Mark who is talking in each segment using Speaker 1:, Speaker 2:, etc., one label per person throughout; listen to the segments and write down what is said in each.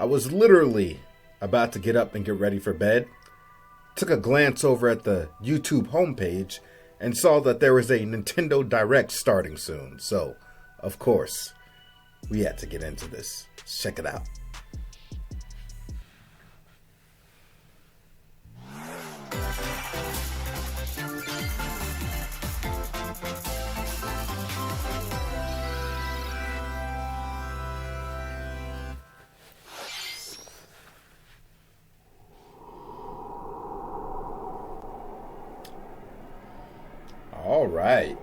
Speaker 1: I was literally about to get up and get ready for bed, took a glance over at the YouTube homepage, and saw that there was a Nintendo Direct starting soon. So, of course, we had to get into this. Let's check it out. All right.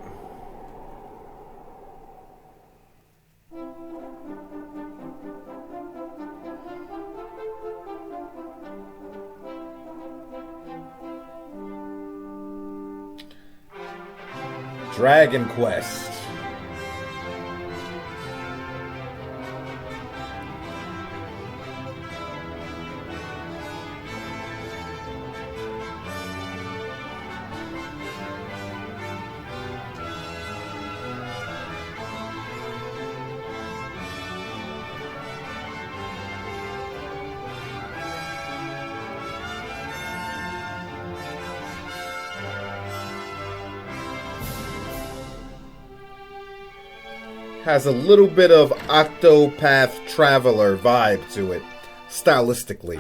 Speaker 1: Dragon Quest. Has a little bit of Octopath Traveler vibe to it, stylistically.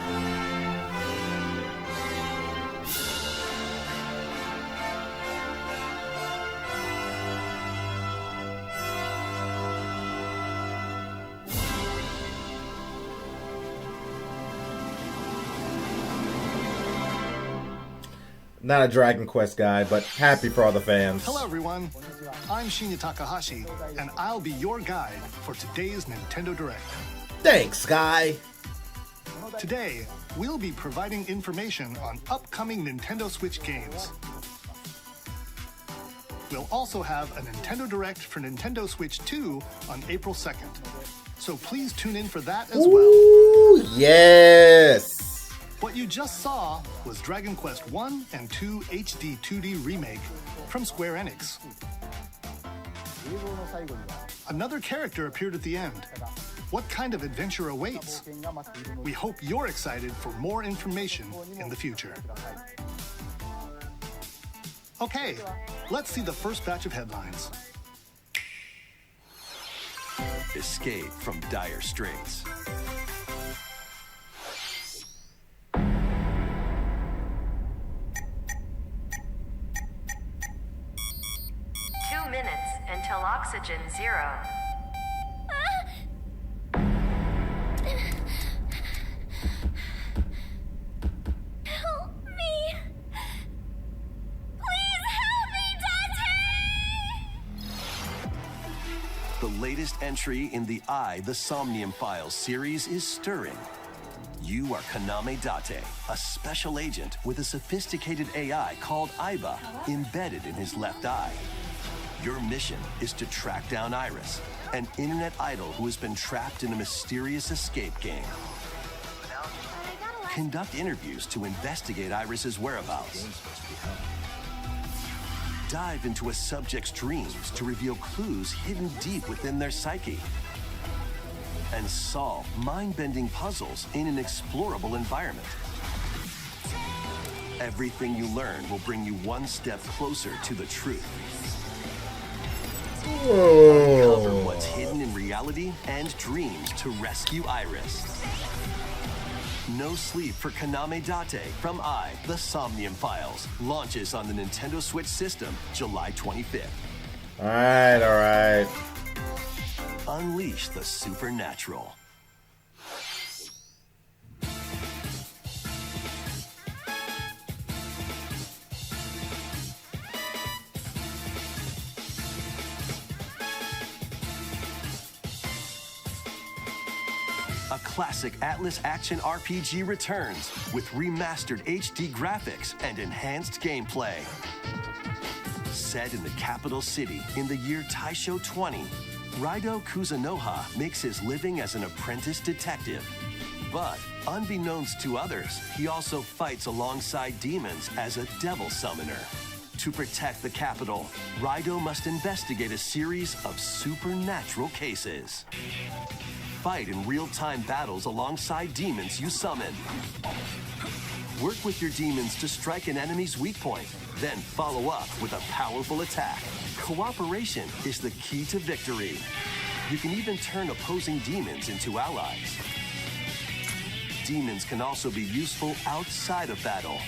Speaker 1: Not a Dragon Quest guy, but happy for all the fans.
Speaker 2: Hello everyone, I'm Shinya Takahashi, and I'll be your guide for today's Nintendo Direct.
Speaker 1: Thanks, guy.
Speaker 2: Today, we'll be providing information on upcoming Nintendo Switch games. We'll also have a Nintendo Direct for Nintendo Switch 2 on April 2nd. So please tune in for that as well.
Speaker 1: Ooh, yes!
Speaker 2: What you just saw was Dragon Quest 1 and 2 HD 2D Remake from Square Enix. Another character appeared at the end. What kind of adventure awaits? We hope you're excited for more information in the future. Okay, let's see the first batch of headlines.
Speaker 3: Escape from dire straits.
Speaker 4: 2 minutes until oxygen 0.
Speaker 5: Help me! Please help me, Dante!
Speaker 3: The latest entry in the The Somnium Files series is stirring. You are Kaname Date, a special agent with a sophisticated AI called Aiba embedded in his left eye. Your mission is to track down Iris, an internet idol who has been trapped in a mysterious escape game. Conduct interviews to investigate Iris's whereabouts. Dive into a subject's dreams to reveal clues hidden deep within their psyche. And solve mind-bending puzzles in an explorable environment. Everything you learn will bring you one step closer to the truth. Uncover what's hidden in reality and dreams to rescue Iris. No Sleep for Kaname Date from The Somnium Files launches on the Nintendo Switch system July 25th.
Speaker 1: All right.
Speaker 3: Unleash the supernatural. A classic Atlas action RPG returns with remastered HD graphics and enhanced gameplay. Set in the capital city in the year Taisho 20, Raido Kuzunoha makes his living as an apprentice detective. But unbeknownst to others, he also fights alongside demons as a devil summoner. To protect the capital, Raido must investigate a series of supernatural cases. fight in real-time battles alongside demons you summon. Work with your demons to strike an enemy's weak point, then follow up with a powerful attack. Cooperation is the key to victory. You can even turn opposing demons into allies. Demons can also be useful outside of battle.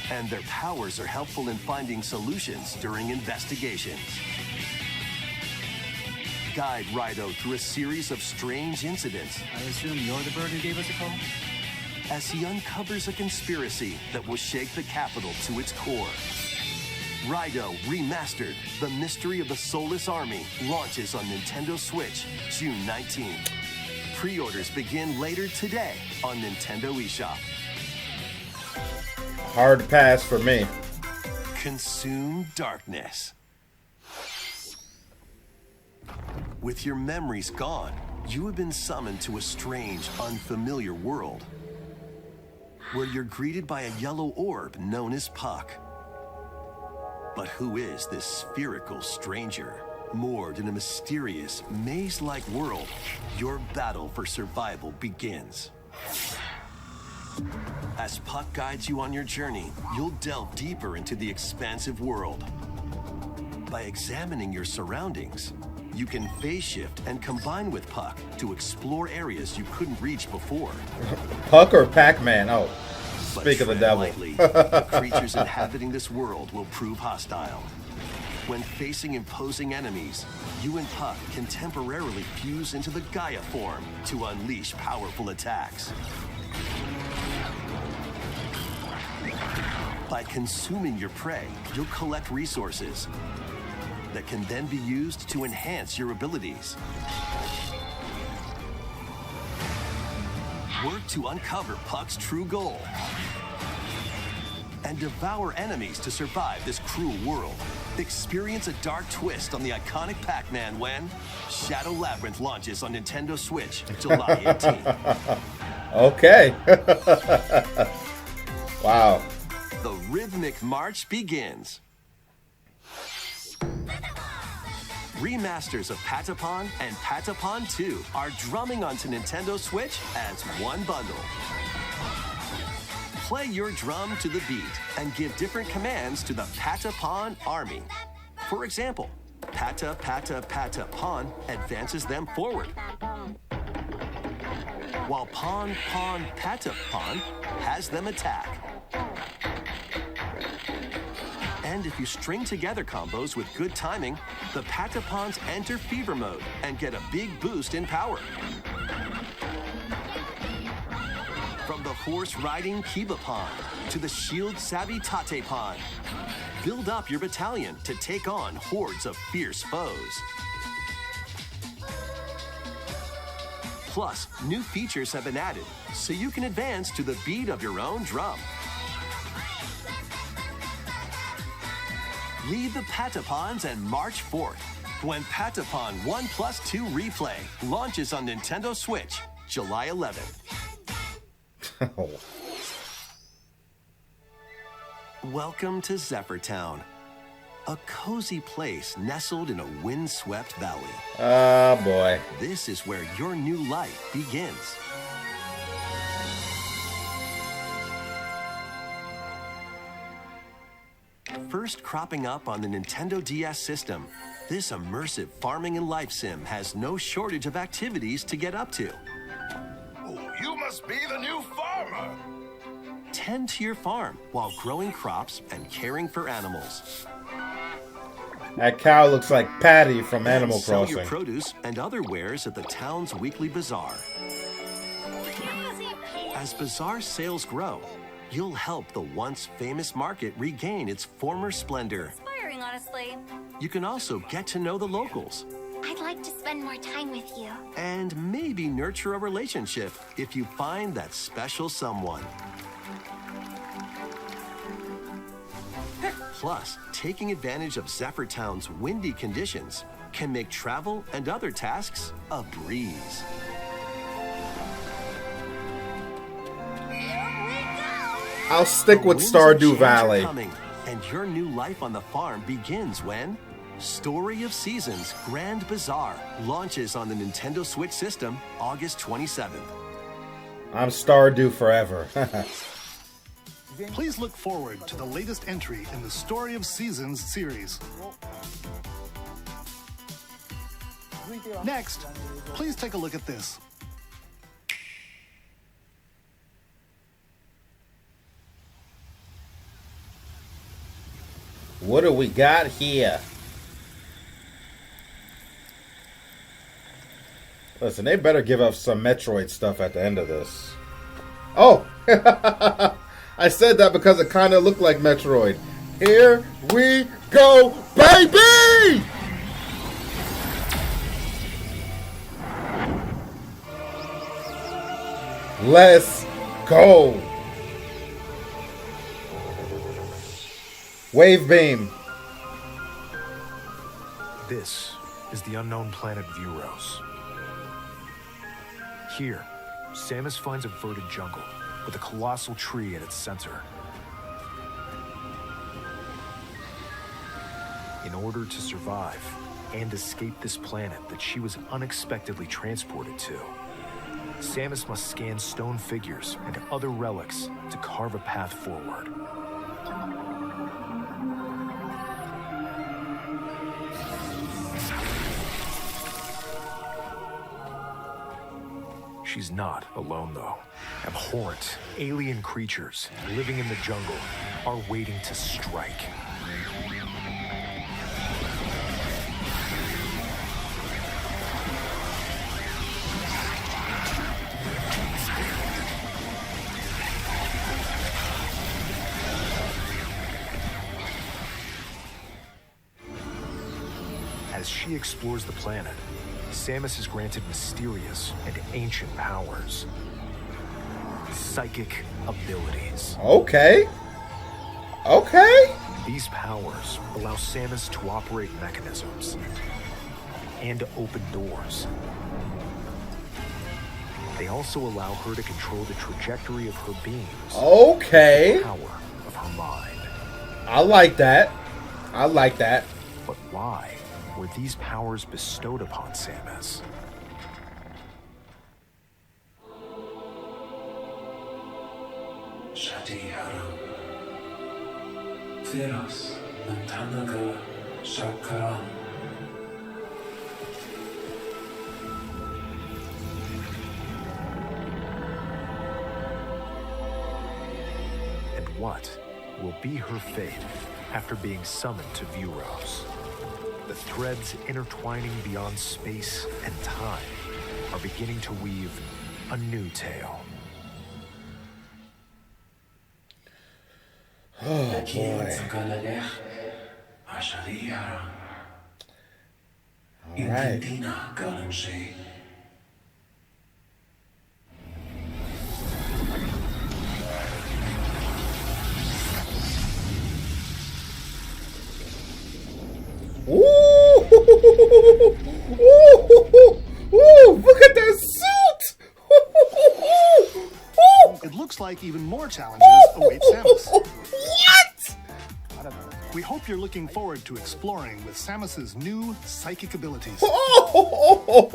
Speaker 3: And their powers are helpful in finding solutions during investigations. Guide Rido through a series of strange incidents.
Speaker 6: I assume you're the bird who gave us a call?
Speaker 3: As he uncovers a conspiracy that will shake the capital to its core. Rido Remastered, The Mystery of the Soulless Army, launches on Nintendo Switch June 19th. Pre-orders begin later today on Nintendo eShop.
Speaker 1: Hard pass for me.
Speaker 3: Consume darkness. With your memories gone, you have been summoned to a strange, unfamiliar world, where you're greeted by a yellow orb known as Puck. But who is this spherical stranger? Moored in a mysterious, maze-like world, your battle for survival begins. As Puck guides you on your journey, you'll delve deeper into the expansive world. By examining your surroundings, you can phase shift and combine with Puck to explore areas you couldn't reach before.
Speaker 1: Puck or Pac-Man? Oh,
Speaker 3: But
Speaker 1: speak of the
Speaker 3: tread
Speaker 1: devil.
Speaker 3: lightly. The creatures inhabiting this world will prove hostile. When facing imposing enemies, you and Puck can temporarily fuse into the Gaia form to unleash powerful attacks. By consuming your prey, you'll collect resources that can then be used to enhance your abilities. Work to uncover Puck's true goal and devour enemies to survive this cruel world. Experience a dark twist on the iconic Pac-Man when Shadow Labyrinth launches on Nintendo Switch July 18th.
Speaker 1: Okay. Wow.
Speaker 3: The rhythmic march begins. Remasters of Patapon and Patapon 2 are drumming onto Nintendo Switch as one bundle. Play your drum to the beat and give different commands to the Patapon army. For example, Pata Pata Pata Pawn advances them forward, while Pawn Pawn Pata Pawn has them attack. And if you string together combos with good timing, the Patapons enter fever mode and get a big boost in power. From the horse-riding Kiba-Pon to the shield-savvy Tate-Pon, build up your battalion to take on hordes of fierce foes. Plus, new features have been added, so you can advance to the beat of your own drum. Lead the Patapons and march forth when Patapon 1+2 Replay launches on Nintendo Switch July 11th. Welcome to Zephyrtown, a cozy place nestled in a windswept valley.
Speaker 1: Oh, boy.
Speaker 3: This is where your new life begins. First cropping up on the Nintendo DS system, this immersive farming and life sim has no shortage of activities to get up to.
Speaker 7: Oh, you must be the new farmer.
Speaker 3: Tend to your farm while growing crops and caring for animals.
Speaker 1: That cow looks like Patty from Animal
Speaker 3: And sell
Speaker 1: Crossing.
Speaker 3: your produce and other wares at the town's weekly bazaar. As bazaar sales grow, you'll help the once famous market regain its former splendor.
Speaker 5: Inspiring, honestly.
Speaker 3: You can also get to know the locals
Speaker 5: I'd like to spend more time with you.
Speaker 3: and maybe nurture a relationship if you find that special someone. Plus, taking advantage of Zephyrtown's windy conditions can make travel and other tasks a breeze.
Speaker 1: I'll stick with
Speaker 3: The winds of
Speaker 1: Stardew
Speaker 3: change are
Speaker 1: Valley.
Speaker 3: coming, and your new life on the farm begins when Story of Seasons Grand Bazaar launches on the Nintendo Switch system August 27th.
Speaker 1: I'm Stardew forever.
Speaker 2: Please look forward to the latest entry in the Story of Seasons series. Next, please take a look at this.
Speaker 1: What do we got here? Listen, they better give us some Metroid stuff at the end of this. Oh! I said that because it kind of looked like Metroid. Here we go, baby! Let's go! Wave beam.
Speaker 8: This is the unknown planet Vuros. Here, Samus finds a verdant jungle with a colossal tree at its center. In order to survive and escape this planet that she was unexpectedly transported to, Samus must scan stone figures and other relics to carve a path forward. She's not alone, though. Abhorrent, alien creatures living in the jungle are waiting to strike. As she explores the planet, Samus is granted mysterious and ancient powers. Psychic abilities.
Speaker 1: Okay. Okay.
Speaker 8: These powers allow Samus to operate mechanisms and to open doors. They also allow her to control the trajectory of her beams.
Speaker 1: Okay.
Speaker 8: The power of her mind.
Speaker 1: I like that. I like that.
Speaker 8: But why were these powers bestowed upon Samus? And what will be her fate after being summoned to Vuros? The threads intertwining beyond space and time are beginning to weave a new tale.
Speaker 1: Oh boy. All right. Ooh, look at that suit!
Speaker 2: It looks like even more challenges await Samus.
Speaker 1: What?
Speaker 2: We hope you're looking forward to exploring with Samus's new psychic abilities.
Speaker 1: Oh,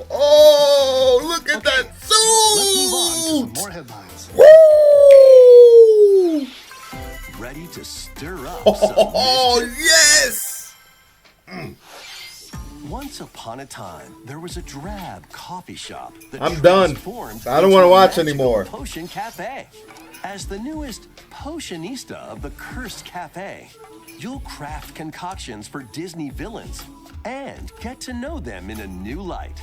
Speaker 1: look at that suit!
Speaker 2: Let's move on to some more headlines.
Speaker 1: Woo!
Speaker 3: Ready to stir up some mischief?
Speaker 1: Yes!
Speaker 3: Once upon a time, there was a drab coffee shop that
Speaker 1: I'm done.
Speaker 3: transformed
Speaker 1: I don't
Speaker 3: into
Speaker 1: want to
Speaker 3: a
Speaker 1: watch
Speaker 3: magical
Speaker 1: anymore.
Speaker 3: Potion Cafe. As the newest potionista of the Cursed Cafe, you'll craft concoctions for Disney villains and get to know them in a new light.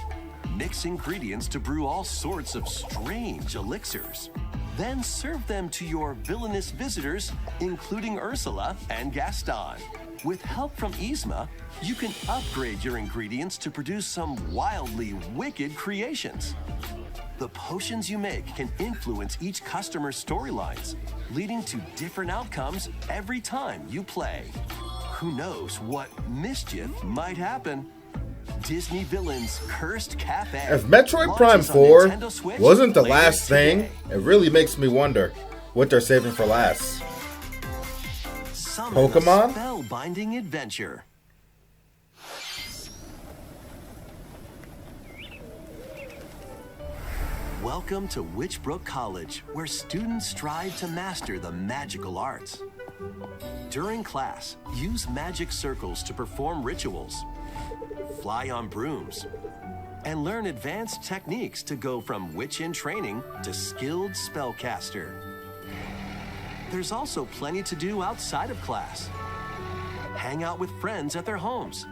Speaker 3: Mix ingredients to brew all sorts of strange elixirs. Then serve them to your villainous visitors, including Ursula and Gaston. With help from Yzma, you can upgrade your ingredients to produce some wildly wicked creations. The potions you make can influence each customer's storylines, leading to different outcomes every time you play. Who knows what mischief might happen? Disney Villains Cursed Cafe.
Speaker 1: If Metroid Prime
Speaker 3: launches on
Speaker 1: 4
Speaker 3: Nintendo Switch
Speaker 1: wasn't the
Speaker 3: later
Speaker 1: last thing,
Speaker 3: today.
Speaker 1: it really makes me wonder what they're saving for last.
Speaker 3: Summon
Speaker 1: Pokemon?
Speaker 3: a spellbinding adventure. Welcome to Witchbrook College, where students strive to master the magical arts. During class, use magic circles to perform rituals, fly on brooms, and learn advanced techniques to go from witch in training to skilled spellcaster. There's also plenty to do outside of class. Hang out with friends at their homes.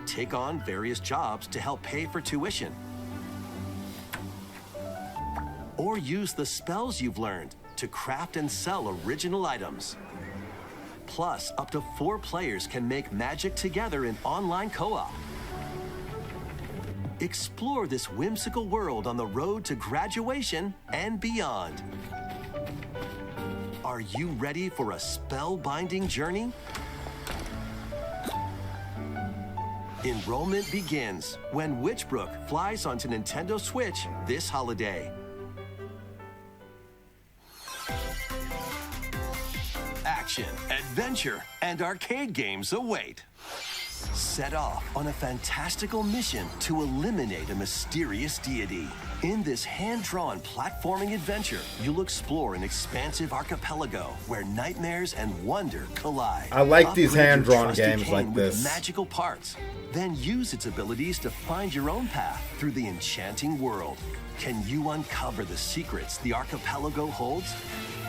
Speaker 3: Take on various jobs to help pay for tuition. Or use the spells you've learned to craft and sell original items. Plus, up to 4 players can make magic together in online co-op. Explore this whimsical world on the road to graduation and beyond. Are you ready for a spellbinding journey? Enrollment begins when Witchbrook flies onto Nintendo Switch this holiday. Action, adventure, and arcade games await. Set off on a fantastical mission to eliminate a mysterious deity. In this hand-drawn platforming adventure, you'll explore an expansive archipelago where nightmares and wonder collide.
Speaker 1: I like these
Speaker 3: Upgrade your
Speaker 1: hand-drawn
Speaker 3: trusty
Speaker 1: games
Speaker 3: cane
Speaker 1: like
Speaker 3: with
Speaker 1: this.
Speaker 3: magical parts. Then use its abilities to find your own path through the enchanting world. Can you uncover the secrets the archipelago holds?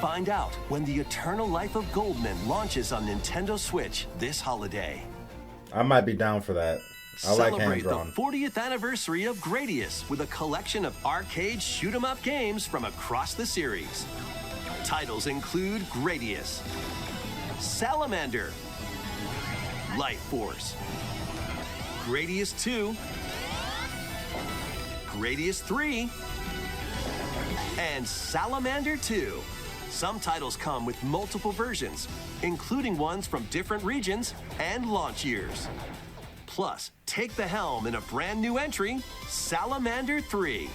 Speaker 3: Find out when The Eternal Life of Goldman launches on Nintendo Switch this holiday.
Speaker 1: I might be down for that. I like
Speaker 3: Celebrate the
Speaker 1: hand-drawn.
Speaker 3: 40th anniversary of Gradius with a collection of arcade shoot-'em-up games from across the series. Titles include Gradius, Salamander, Light Force, Gradius 2, Gradius 3, and Salamander 2. Some titles come with multiple versions, including ones from different regions and launch years. Plus, take the helm in a brand new entry, Salamander 3.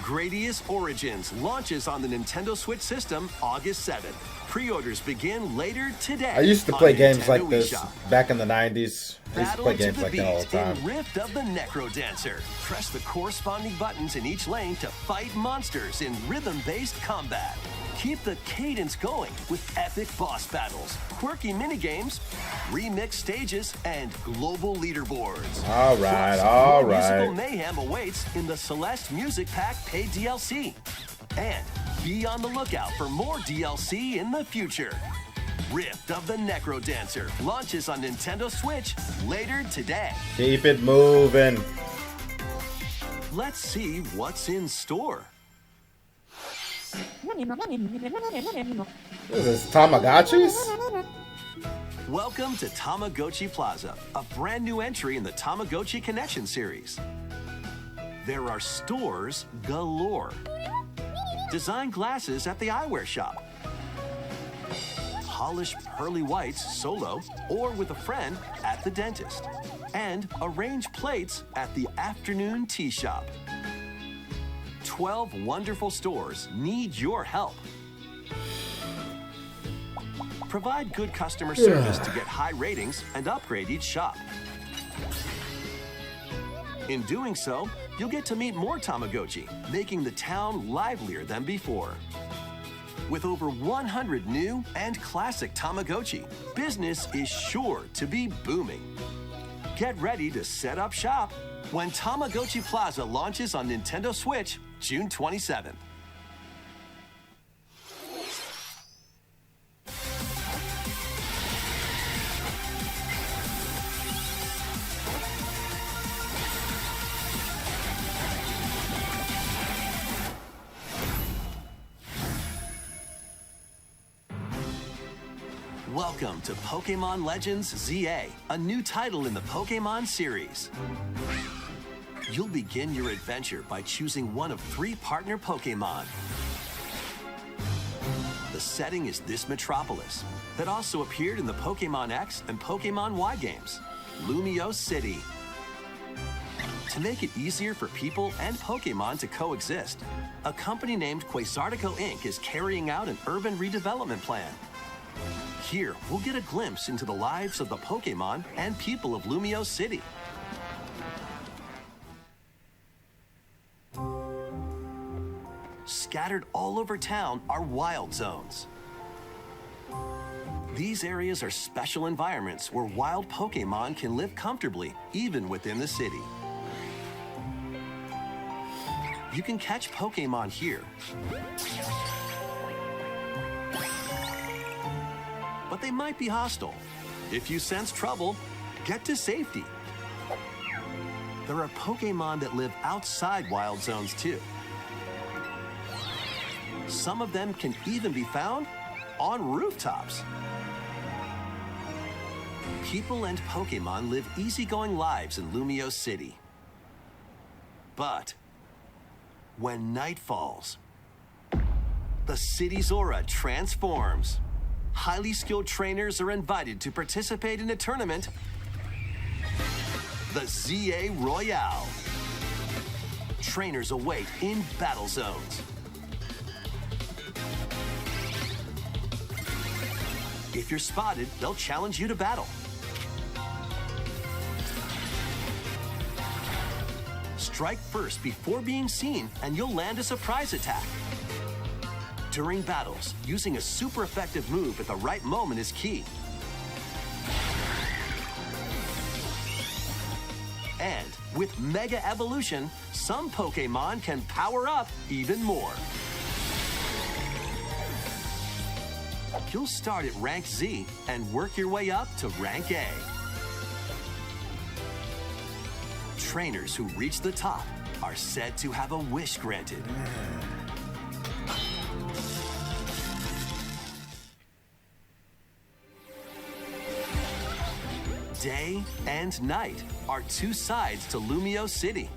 Speaker 3: Gradius Origins launches on the Nintendo Switch system August 7th. Pre-orders begin later today.
Speaker 1: I used to play
Speaker 3: on
Speaker 1: games
Speaker 3: Nintendo
Speaker 1: like this
Speaker 3: eShop.
Speaker 1: back in the 90s. I used to
Speaker 3: Battle
Speaker 1: play
Speaker 3: to
Speaker 1: games
Speaker 3: the
Speaker 1: like that all the
Speaker 3: beat
Speaker 1: time.
Speaker 3: in Rift of the Necro Dancer. Press the corresponding buttons in each lane to fight monsters in rhythm-based combat. Keep the cadence going with epic boss battles, quirky minigames, remix stages, and global leaderboards.
Speaker 1: All right,
Speaker 3: Plus,
Speaker 1: all
Speaker 3: more musical
Speaker 1: right.
Speaker 3: mayhem awaits in the Celeste Music Pack paid DLC. And be on the lookout for more DLC in the future. Rift of the Necro Dancer launches on Nintendo Switch later today.
Speaker 1: Keep it moving.
Speaker 3: Let's see what's in store.
Speaker 1: What is this, Tamagotchis?
Speaker 3: Welcome to Tamagotchi Plaza, a brand new entry in the Tamagotchi Connection series. There are stores galore. Design glasses at the eyewear shop. Polish pearly whites solo or with a friend at the dentist. And arrange plates at the afternoon tea shop. 12 wonderful stores need your help. Provide good customer service to get high ratings and upgrade each shop. In doing so, you'll get to meet more Tamagotchi, making the town livelier than before. With over 100 new and classic Tamagotchi, business is sure to be booming. Get ready to set up shop when Tamagotchi Plaza launches on Nintendo Switch June 27th. Welcome to Pokemon Legends ZA, a new title in the Pokemon series. You'll begin your adventure by choosing one of 3 partner Pokemon. The setting is this metropolis that also appeared in the Pokemon X and Pokemon Y games, Lumio City. To make it easier for people and Pokemon to coexist, a company named Quasartico Inc. is carrying out an urban redevelopment plan. Here, we'll get a glimpse into the lives of the Pokemon and people of Lumio City. Scattered all over town are wild zones. These areas are special environments where wild Pokémon can live comfortably, even within the city. You can catch Pokémon here, but they might be hostile. If you sense trouble, get to safety. There are Pokémon that live outside wild zones too. Some of them can even be found on rooftops. People and Pokémon live easygoing lives in Lumio City. But when night falls, the city's aura transforms. Highly skilled trainers are invited to participate in a tournament, the ZA Royale. Trainers await in battle zones. If you're spotted, they'll challenge you to battle. Strike first before being seen, and you'll land a surprise attack. During battles, using a super effective move at the right moment is key. And with Mega Evolution, some Pokémon can power up even more. You'll start at Rank Z and work your way up to Rank A. Trainers who reach the top are said to have a wish granted. Day and night are two sides to Lumio City.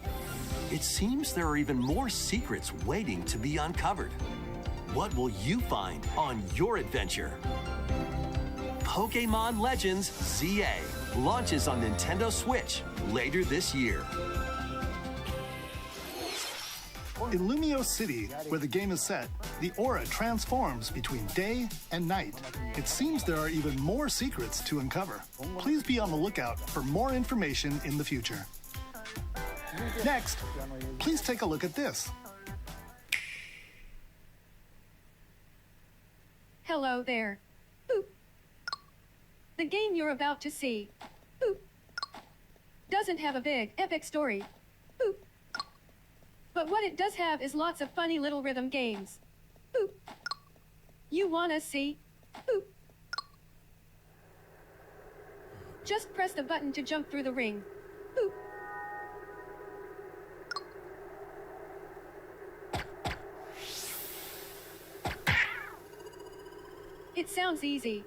Speaker 3: It seems there are even more secrets waiting to be uncovered. What will you find on your adventure? Pokémon Legends ZA launches on Nintendo Switch later this year.
Speaker 2: In Lumio City, where the game is set, the aura transforms between day and night. It seems there are even more secrets to uncover. Please be on the lookout for more information in the future. Next, please take a look at this.
Speaker 9: Hello there. Boop. The game you're about to see, boop, doesn't have a big, epic story. Boop. But what it does have is lots of funny little rhythm games. Boop. You wanna see? Boop. Just press the button to jump through the ring. Boop. It sounds easy.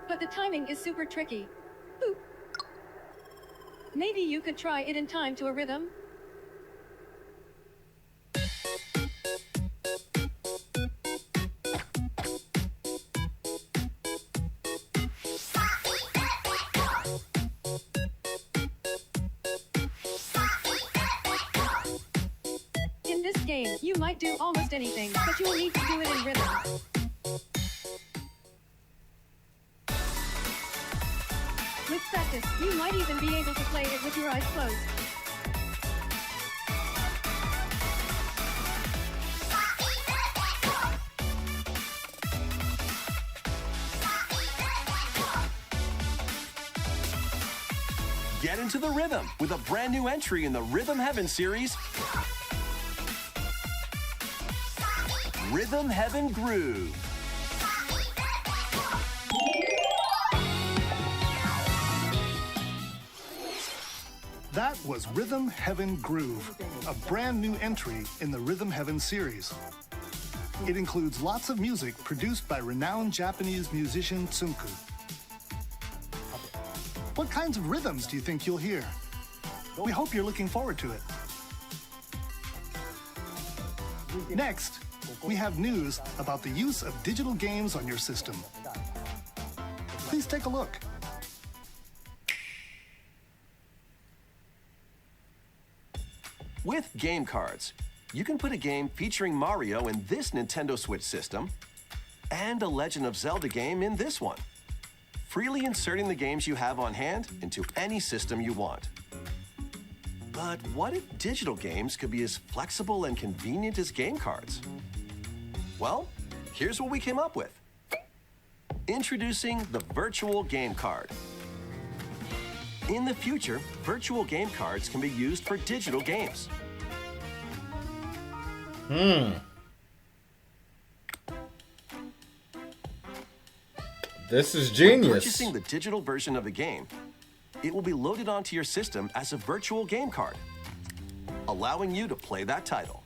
Speaker 9: But the timing is super tricky. Boop. Maybe you could try it in time to a rhythm? In this game, you might do almost anything, but you will need to do it in rhythm. With practice, you might even be able to play it with your eyes closed.
Speaker 3: Get into the rhythm with a brand new entry in the Rhythm Heaven series, Rhythm Heaven Groove.
Speaker 2: That was Rhythm Heaven Groove, a brand new entry in the Rhythm Heaven series. It includes lots of music produced by renowned Japanese musician Tsunku. What kinds of rhythms do you think you'll hear? We hope you're looking forward to it. Next, we have news about the use of digital games on your system. Please take a look.
Speaker 3: With game cards, you can put a game featuring Mario in this Nintendo Switch system and a Legend of Zelda game in this one, freely inserting the games you have on hand into any system you want. But what if digital games could be as flexible and convenient as game cards? Well, here's what we came up with. Introducing the virtual game card. In the future, virtual game cards can be used for digital games.
Speaker 1: This is
Speaker 3: When
Speaker 1: genius.
Speaker 3: purchasing the digital version of the game, it will be loaded onto your system as a virtual game card, allowing you to play that title.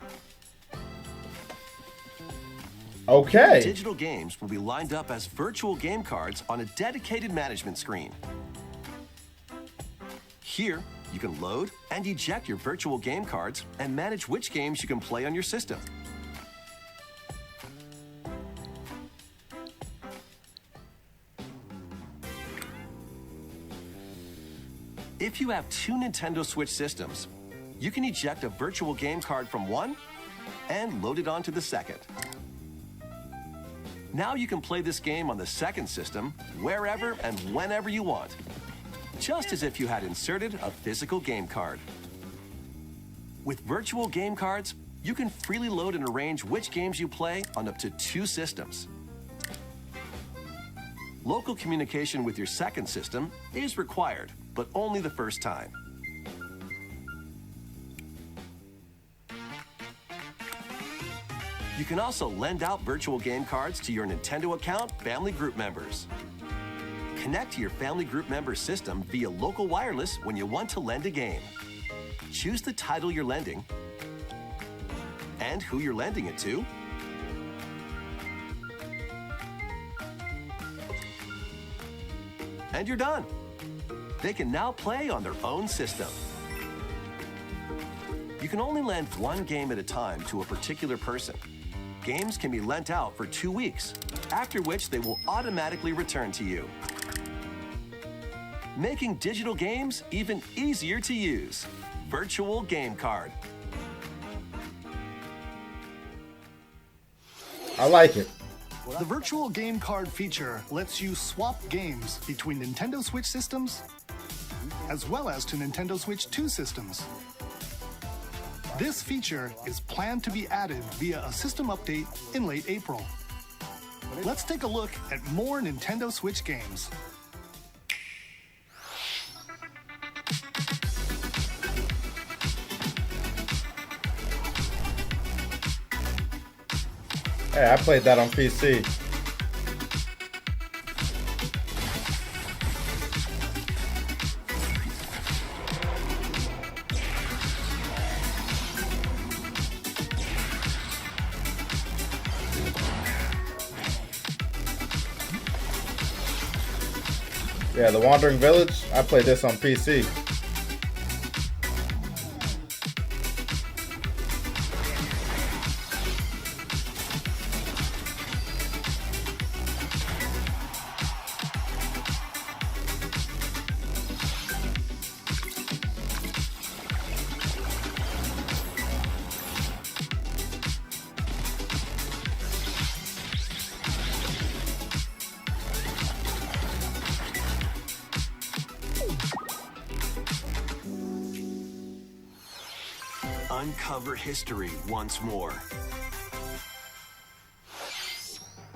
Speaker 1: Okay.
Speaker 3: Digital games will be lined up as virtual game cards on a dedicated management screen. Here, you can load and eject your virtual game cards and manage which games you can play on your system. If you have two Nintendo Switch systems, you can eject a virtual game card from one and load it onto the second. Now you can play this game on the second system wherever and whenever you want, just as if you had inserted a physical game card. With virtual game cards, you can freely load and arrange which games you play on up to two systems. Local communication with your second system is required, but only the first time. You can also lend out virtual game cards to your Nintendo account family group members. Connect to your family group member system via local wireless when you want to lend a game. Choose the title you're lending and who you're lending it to. And you're done. They can now play on their own system. You can only lend one game at a time to a particular person. Games can be lent out for 2 weeks, after which they will automatically return to you. Making digital games even easier to use. Virtual Game Card.
Speaker 1: I like it.
Speaker 2: The virtual game card feature lets you swap games between Nintendo Switch systems as well as to Nintendo Switch 2 systems. This feature is planned to be added via a system update in late April. Let's take a look at more Nintendo Switch games.
Speaker 1: Hey, I played that on PC. Yeah, The Wandering Village, I played this on PC.
Speaker 3: Uncover history once more.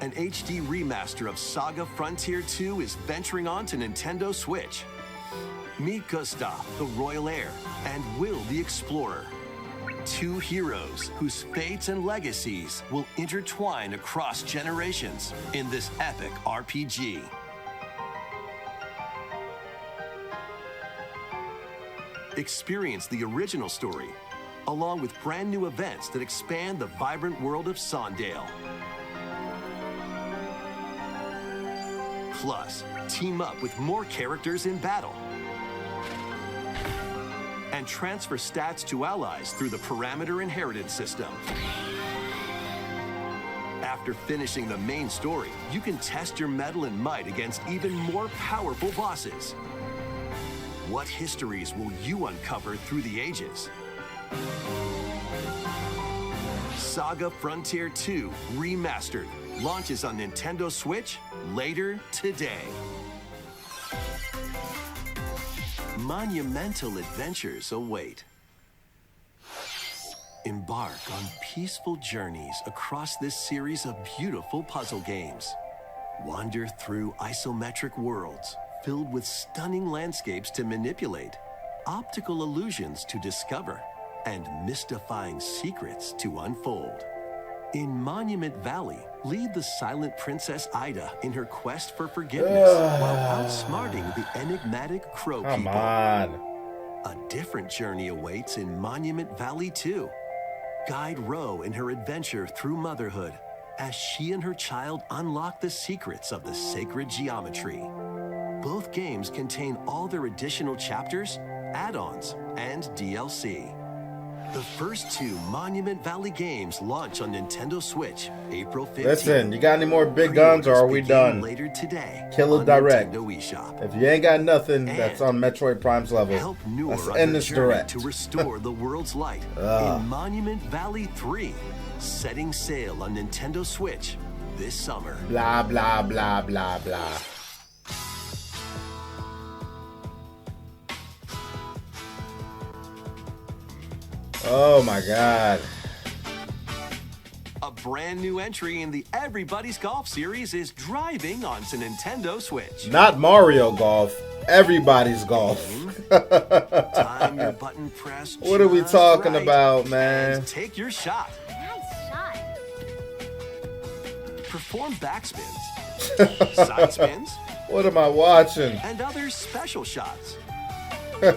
Speaker 3: An HD remaster of Saga Frontier 2 is venturing on to Nintendo Switch. Meet Gustav, the Royal Heir, and Will, the Explorer. Two heroes whose fates and legacies will intertwine across generations in this epic RPG. Experience the original story, along with brand new events that expand the vibrant world of Sondale. Plus, team up with more characters in battle. And transfer stats to allies through the parameter inheritance system. After finishing the main story, you can test your mettle and might against even more powerful bosses. What histories will you uncover through the ages? Saga Frontier 2 Remastered launches on Nintendo Switch later today. Monumental adventures await. Embark on peaceful journeys across this series of beautiful puzzle games. Wander through isometric worlds filled with stunning landscapes to manipulate, optical illusions to discover, and mystifying secrets to unfold. In Monument Valley, lead the silent Princess Ida in her quest for forgiveness while outsmarting the enigmatic Crow
Speaker 1: Come
Speaker 3: People.
Speaker 1: on.
Speaker 3: A different journey awaits in Monument Valley 2. Guide Ro in her adventure through motherhood as she and her child unlock the secrets of the sacred geometry. Both games contain all their additional chapters, add-ons, and DLC. The first two Monument Valley games launch on Nintendo Switch April 15th.
Speaker 1: Listen, you got any more big guns or are we done?
Speaker 3: Later today.
Speaker 1: Kill it direct.
Speaker 3: Nintendo eShop.
Speaker 1: If you ain't got nothing that's on Metroid Prime's level,
Speaker 3: Help Noor
Speaker 1: let's
Speaker 3: on
Speaker 1: end
Speaker 3: her
Speaker 1: this
Speaker 3: journey
Speaker 1: direct.
Speaker 3: to restore the world's light in Monument Valley 3, setting sail on Nintendo Switch this summer.
Speaker 1: Blah, blah, blah, blah, blah. Oh my God.
Speaker 3: A brand new entry in the Everybody's Golf series is driving onto Nintendo Switch.
Speaker 1: Not Mario Golf, everybody's golf.
Speaker 3: Time your button press.
Speaker 1: What are we
Speaker 3: just
Speaker 1: talking
Speaker 3: right
Speaker 1: about, man?
Speaker 3: and take your shot.
Speaker 5: Nice shot.
Speaker 3: Perform backspins, side spins,
Speaker 1: What am I watching?
Speaker 3: and other special shots. In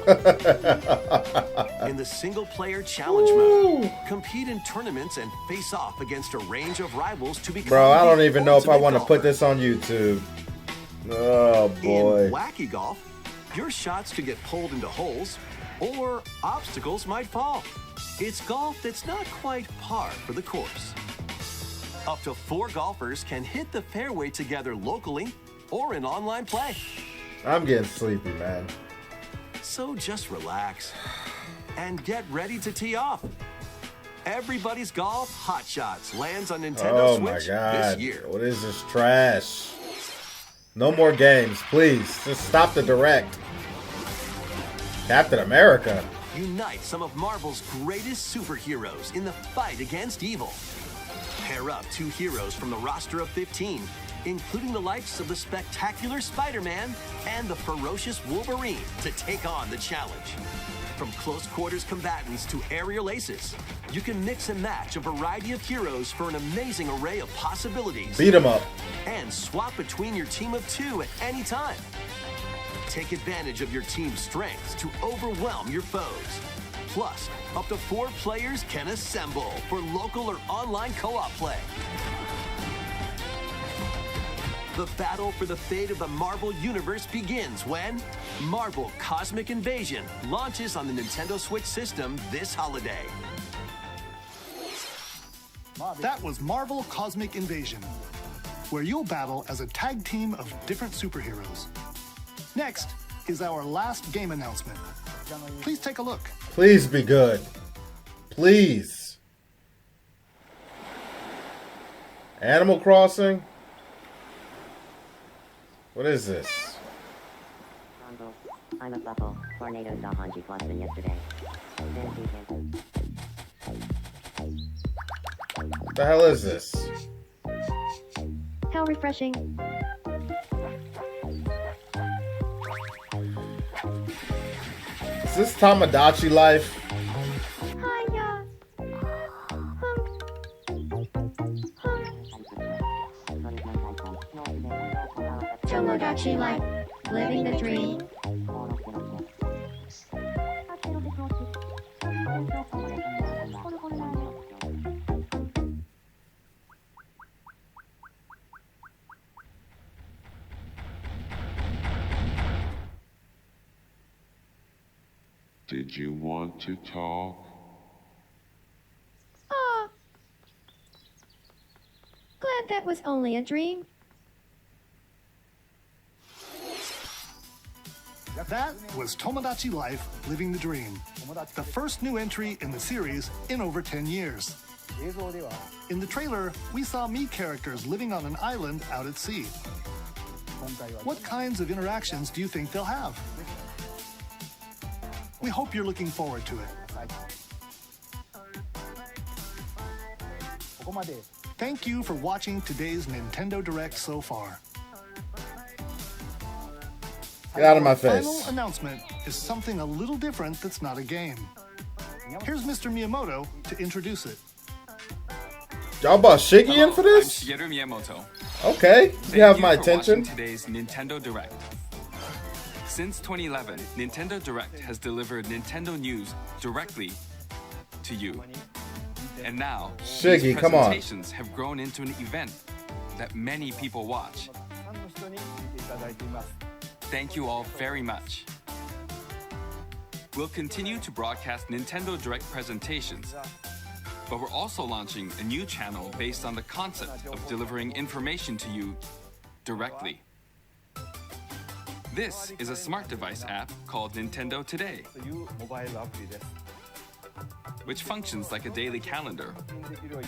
Speaker 3: the single-player challenge mode, compete in tournaments and face off against a range of rivals to become
Speaker 1: Bro, I
Speaker 3: the
Speaker 1: don't even know if I
Speaker 3: ultimate
Speaker 1: want to put
Speaker 3: golfer.
Speaker 1: this on YouTube. Oh boy.
Speaker 3: In wacky golf, your shots could get pulled into holes, or obstacles might fall. It's golf that's not quite par for the course. Up to 4 golfers can hit the fairway together locally or in online play.
Speaker 1: I'm getting sleepy, man.
Speaker 3: So just relax and get ready to tee off. Everybody's Golf Hot Shots lands on Nintendo
Speaker 1: Oh my
Speaker 3: Switch
Speaker 1: God.
Speaker 3: this year.
Speaker 1: What is this trash? No more games, please. Just stop the direct. Captain America.
Speaker 3: Unite some of Marvel's greatest superheroes in the fight against evil. Pair up 2 heroes from the roster of 15, including the likes of the spectacular Spider-Man and the ferocious Wolverine, to take on the challenge. From close quarters combatants to aerial aces, you can mix and match a variety of heroes for an amazing array of possibilities.
Speaker 1: Beat him up.
Speaker 3: And swap between your team of 2 at any time. Take advantage of your team's strengths to overwhelm your foes. Plus, up to 4 players can assemble for local or online co-op play. The battle for the fate of the Marvel Universe begins when Marvel Cosmic Invasion launches on the Nintendo Switch system this holiday.
Speaker 2: That was Marvel Cosmic Invasion, where you'll battle as a tag team of different superheroes. Next is our last game announcement. Please take a look.
Speaker 1: Please be good. Please. Animal Crossing? What is this?
Speaker 10: I'm a buckle. Tornado saw Hanji Flossin yesterday.
Speaker 1: What the hell is this?
Speaker 9: How refreshing.
Speaker 1: Is this Tamagotchi life?
Speaker 9: Hiya. Tomodachi life. Living the dream.
Speaker 11: Did you want to talk?
Speaker 9: Ah. Glad that was only a dream.
Speaker 2: That was Tomodachi Life, Living the Dream, the first new entry in the series in over 10 years. In the trailer, we saw Mii characters living on an island out at sea. What kinds of interactions do you think they'll have? We hope you're looking forward to it. Thank you for watching today's Nintendo Direct so far.
Speaker 1: Get out of my
Speaker 2: Our
Speaker 1: face.
Speaker 2: final announcement is something a little different that's not a game. Here's Mr. Miyamoto to introduce it.
Speaker 1: Y'all brought Shiggy in for this?
Speaker 12: I'm Shigeru Miyamoto.
Speaker 1: Okay, you have my attention.
Speaker 12: Today's Nintendo Direct. Since 2011, Nintendo Direct has delivered Nintendo news directly to you. And now,
Speaker 1: Shiggy,
Speaker 12: these
Speaker 1: come on.
Speaker 12: presentations have grown into an event that many people watch. Thank you all very much. We'll continue to broadcast Nintendo Direct presentations, but we're also launching a new channel based on the concept of delivering information to you directly. This is a smart device app called Nintendo Today, which functions like a daily calendar.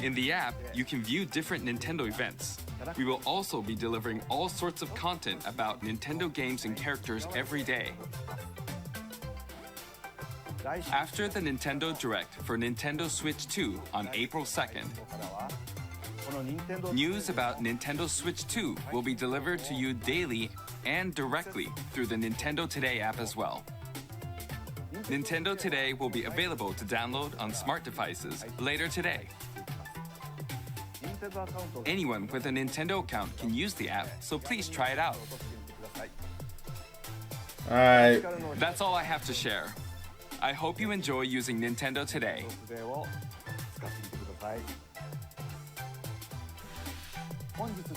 Speaker 12: In the app, you can view different Nintendo events. We will also be delivering all sorts of content about Nintendo games and characters every day. After the Nintendo Direct for Nintendo Switch 2 on April 2nd, news about Nintendo Switch 2 will be delivered to you daily and directly through the Nintendo Today app as well. Nintendo Today will be available to download on smart devices later today. Anyone with a Nintendo account can use the app, so please try it out.
Speaker 1: Alright.
Speaker 12: That's all I have to share. I hope you enjoy using Nintendo Today.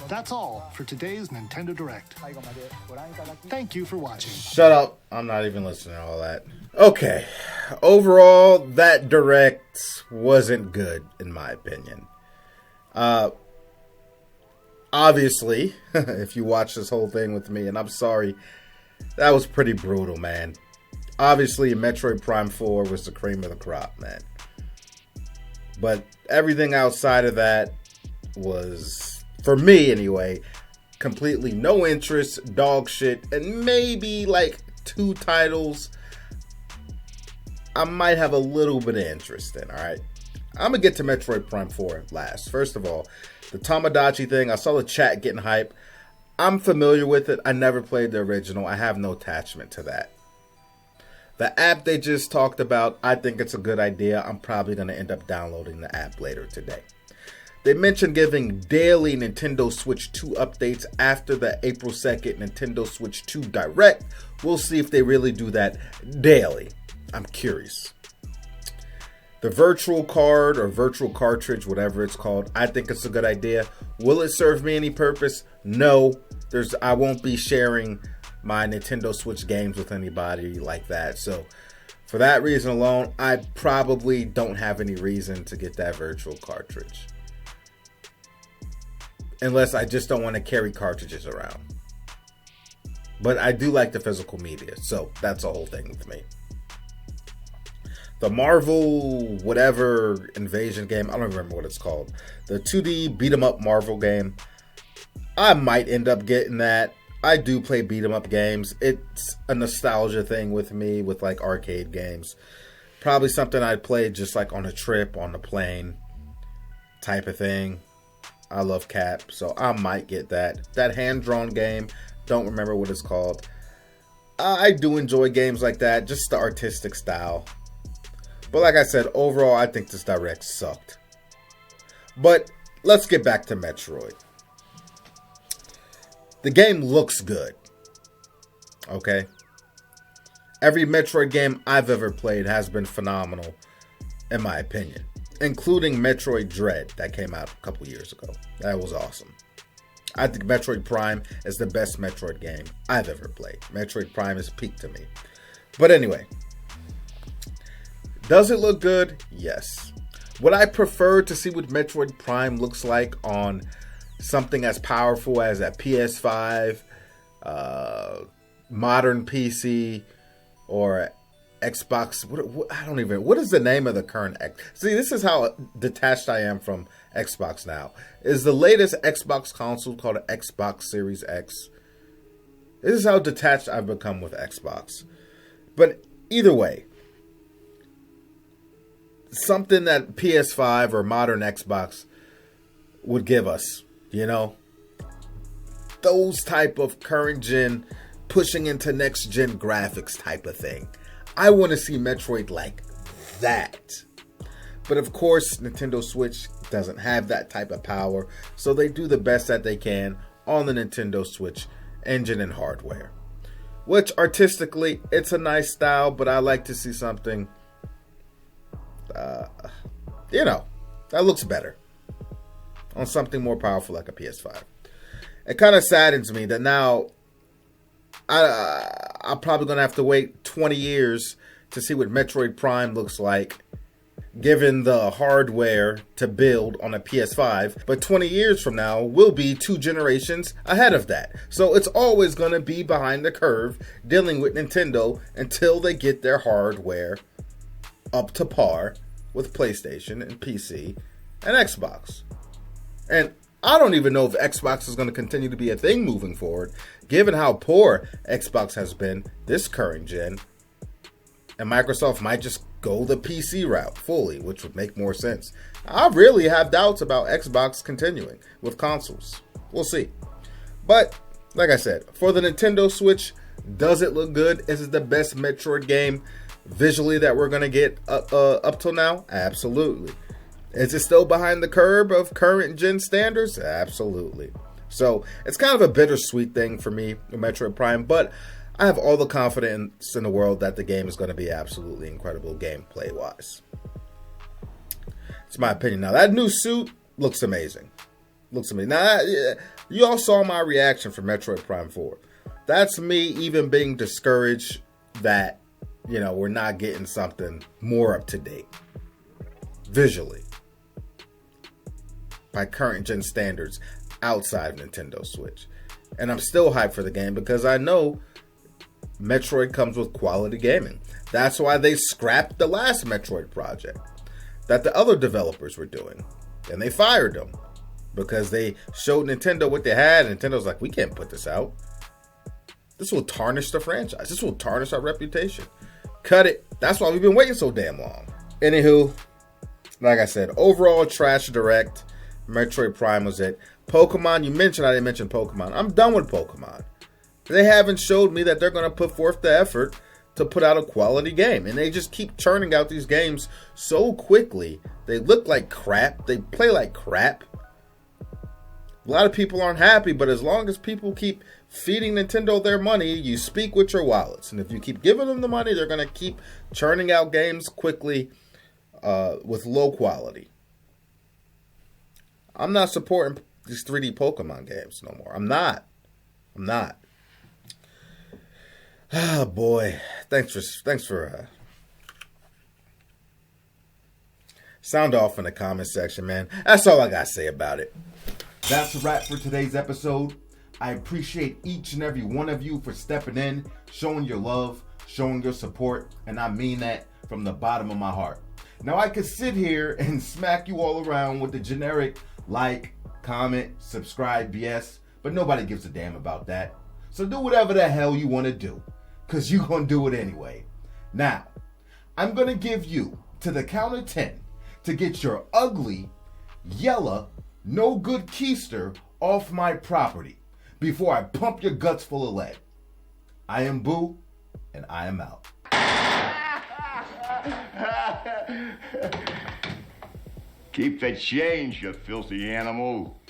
Speaker 2: That's all for today's Nintendo Direct. Thank you for watching.
Speaker 1: Shut up. I'm not even listening to all that. Okay. Overall, that Direct wasn't good, in my opinion. Obviously, if you watch this whole thing with me, and I'm sorry, that was pretty brutal, man. Obviously, Metroid Prime 4 was the cream of the crop, man. But everything outside of that was, for me anyway, completely no interest, dog shit, and maybe like 2 titles I might have a little bit of interest in, alright? I'm going to get to Metroid Prime 4 last. First of all, the Tamagotchi thing, I saw the chat getting hype. I'm familiar with it. I never played the original. I have no attachment to that. The app they just talked about, I think it's a good idea. I'm probably going to end up downloading the app later today. They mentioned giving daily Nintendo Switch 2 updates after the April 2nd Nintendo Switch 2 Direct. We'll see if they really do that daily. I'm curious. The virtual card or virtual cartridge, whatever it's called, I think it's a good idea. Will it serve me any purpose? No. I won't be sharing my Nintendo Switch games with anybody like that. So for that reason alone, I probably don't have any reason to get that virtual cartridge. Unless I just don't want to carry cartridges around. But I do like the physical media, so that's a whole thing with me. The Marvel whatever invasion game, I don't remember what it's called. The 2D beat 'em up Marvel game. I might end up getting that. I do play beat 'em up games. It's a nostalgia thing with me with like arcade games. Probably something I'd play just like on a trip, on the plane type of thing. I love Cap, so I might get that. That hand-drawn game, don't remember what it's called. I do enjoy games like that, just the artistic style. But like I said, overall, I think this Direct sucked. But let's get back to Metroid. The game looks good. Okay? Every Metroid game I've ever played has been phenomenal, in my opinion. Including Metroid Dread that came out a couple years ago. That was awesome. I think Metroid Prime is the best Metroid game I've ever played. Metroid Prime is peak to me. But anyway. Does it look good? Yes. Would I prefer to see what Metroid Prime looks like on something as powerful as a PS5, modern PC, or Xbox? What is the name of the current X? See, this is how detached I am from Xbox now. Is the latest Xbox console called an Xbox Series X? This is how detached I've become with Xbox. But either way, something that PS5 or modern Xbox would give us, you know? Those type of current gen pushing into next gen graphics type of thing. I want to see Metroid like that. But of course, Nintendo Switch doesn't have that type of power, so they do the best that they can on the Nintendo Switch engine and hardware. Which artistically, it's a nice style, but I like to see something, that looks better on something more powerful like a PS5. It kind of saddens me that now I'm probably going to have to wait 20 years to see what Metroid Prime looks like, given the hardware to build on a PS5. But 20 years from now will be 2 generations ahead of that. So it's always going to be behind the curve dealing with Nintendo until they get their hardware up to par with PlayStation and PC and Xbox. And I don't even know if Xbox is going to continue to be a thing moving forward, given how poor Xbox has been this current gen. And Microsoft might just go the PC route fully, which would make more sense. I really have doubts about Xbox continuing with consoles. We'll see. But, like I said, for the Nintendo Switch, does it look good? Is it the best Metroid game visually that we're going to get up till now? Absolutely. Is it still behind the curve of current gen standards? Absolutely. So it's kind of a bittersweet thing for me with Metroid Prime, but I have all the confidence in the world that the game is going to be absolutely incredible gameplay wise. It's my opinion. Now that new suit looks amazing. Now you all saw my reaction for Metroid Prime 4. That's me even being discouraged that, we're not getting something more up to date visually by current gen standards outside of Nintendo Switch. And I'm still hyped for the game because I know Metroid comes with quality gaming. That's why they scrapped the last Metroid project that the other developers were doing. And they fired them because they showed Nintendo what they had. And Nintendo's like, we can't put this out. This will tarnish the franchise. This will tarnish our reputation. Cut it. That's why we've been waiting so damn long. Anywho, like I said, overall trash direct. Metroid Prime was it. Pokemon, you mentioned I didn't mention Pokemon. I'm done with Pokemon. They haven't showed me that they're going to put forth the effort to put out a quality game. And they just keep churning out these games so quickly. They look like crap. They play like crap. A lot of people aren't happy, but as long as people keep feeding Nintendo their money, you speak with your wallets. And if you keep giving them the money, they're going to keep churning out games quickly with low quality. I'm not supporting these 3D Pokemon games no more. I'm not. Ah, boy. Thanks for sound off in the comment section, man. That's all I got to say about it. That's a wrap for today's episode. I appreciate each and every one of you for stepping in, showing your love, showing your support, and I mean that from the bottom of my heart. Now, I could sit here and smack you all around with the generic like, comment, subscribe BS, but nobody gives a damn about that. So do whatever the hell you want to do, because you're going to do it anyway. Now, I'm going to give you to the count of 10 to get your ugly, yellow, no good keister off my property before I pump your guts full of lead. I am Boo, and I am out.
Speaker 7: Keep the change, you filthy animal.